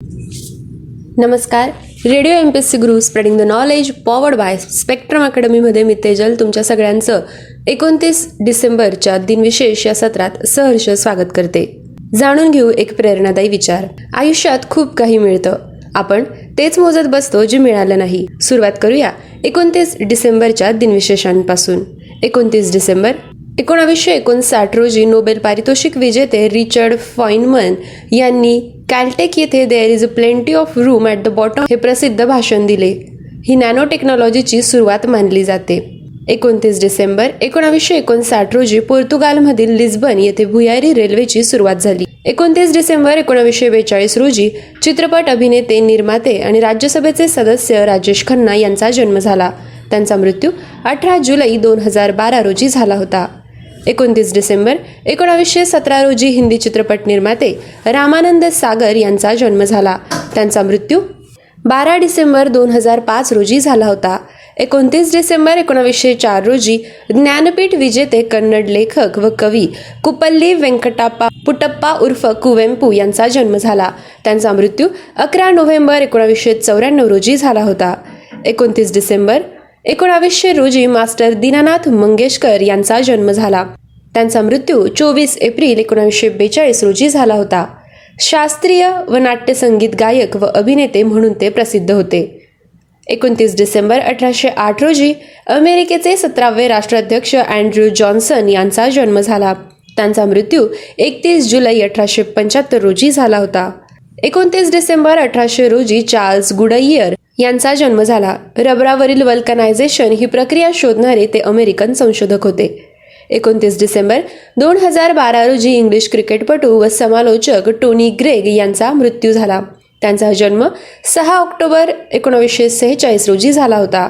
नमस्कार. Radio MPSC Guru spreading the knowledge powered by Spectrum अकॅडमीमध्ये मी तेजल तुमच्या सगळ्यांचं 29 डिसेंबरच्या दिनविशेष या सत्रात सहर्ष स्वागत करते. जाणून घेऊ एक प्रेरणादायी विचार. आयुष्यात खूप काही मिळतं, आपण तेच मोजत बसतो जे मिळालं नाही. सुरुवात करूया 29 डिसेंबरच्या दिनविशेषांपासून. 29 डिसेंबर 1959 रोजी नोबेल पारितोषिक विजेते रिचर्ड फाइनमन यांनी कॅलटेक येथे there is a plenty of room at the bottom हे प्रसिद्ध भाषण दिले. ही नॅनो टेक्नॉलॉजीची सुरुवात मानली जाते. 29 डिसेंबर 1959 रोजी पोर्तुगालमधील लिस्बन येथे भुयारी रेल्वेची सुरुवात झाली. 29 डिसेंबर 1942 रोजी चित्रपट अभिनेते, निर्माते आणि राज्यसभेचे सदस्य राजेश खन्ना यांचा जन्म झाला. त्यांचा मृत्यू 18 जुलै 2012 रोजी झाला होता. 29 डिसेंबर 1917 रोजी हिंदी चित्रपट निर्माते रामानंद सागर यांचा जन्म झाला. त्यांचा मृत्यू 12 डिसेंबर 2005 रोजी झाला होता. 29 डिसेंबर 1904 रोजी ज्ञानपीठ विजेते कन्नड लेखक व कवी कुपल्ली वेंकटाप्पा पुट्टप्पा उर्फ कुवेंपू यांचा जन्म झाला. त्यांचा मृत्यू 11 नोव्हेंबर 1994 रोजी झाला होता. 29 डिसेंबर 1900 रोजी मास्टर दीनानाथ मंगेशकर यांचा जन्म झाला. त्यांचा मृत्यू 24 एप्रिल 1942 रोजी झाला होता. शास्त्रीय व नाट्यसंगीत गायक व अभिनेते म्हणून ते प्रसिद्ध होते. 29 डिसेंबर 1808 रोजी अमेरिकेचे 17वे राष्ट्राध्यक्ष अँड्र्यू जॉन्सन यांचा जन्म झाला. त्यांचा मृत्यू 31 जुलै 1875 रोजी झाला होता. 29 डिसेंबर 1800 रोजी चार्ल्स गुडइयर यांचा जन्म झाला. रबरावरील वल्कनायझेशन ही प्रक्रिया शोधणारे ते अमेरिकन संशोधक होते. 29 डिसेंबर 2012 रोजी इंग्लिश क्रिकेटपटू व समालोचक टोनी ग्रेग यांचा मृत्यू झाला. त्यांचा जन्म 6 ऑक्टोबर 1946 रोजी झाला होता.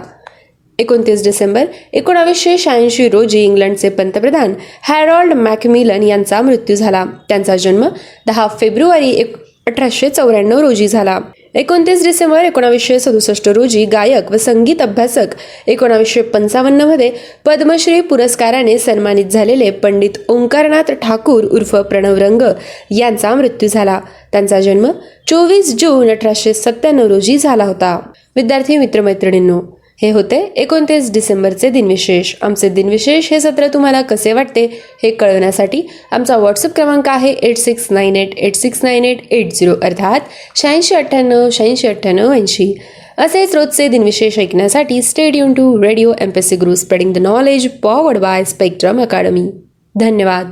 29 डिसेंबर 1986 रोजी इंग्लंडचे पंतप्रधान हॅरॉल्ड मॅकमिलन यांचा मृत्यू झाला. त्यांचा जन्म 10 फेब्रुवारी 1894 रोजी झाला. 29 डिसेंबर 1967 रोजी गायक व संगीत अभ्यासक, 1955 मध्ये पद्मश्री पुरस्काराने सन्मानित झालेले पंडित ओंकारनाथ ठाकूर उर्फ प्रणव रंग यांचा मृत्यू झाला. त्यांचा जन्म 24 जून 1897 रोजी झाला होता. विद्यार्थी मित्रमैत्रिणींनो, हे होते 29 डिसेंबरचे दिनविशेष. आमचे दिनविशेष हे सत्र तुम्हाला कसे वाटते हे कळवण्यासाठी आमचा व्हॉट्सअप क्रमांक आहे 8698869880 अर्थात 8698869880. असेच रोजचे दिनविशेष ऐकण्यासाठी stay tune to radio MPSC Guru spreading the knowledge powered by Spectrum Academy. धन्यवाद.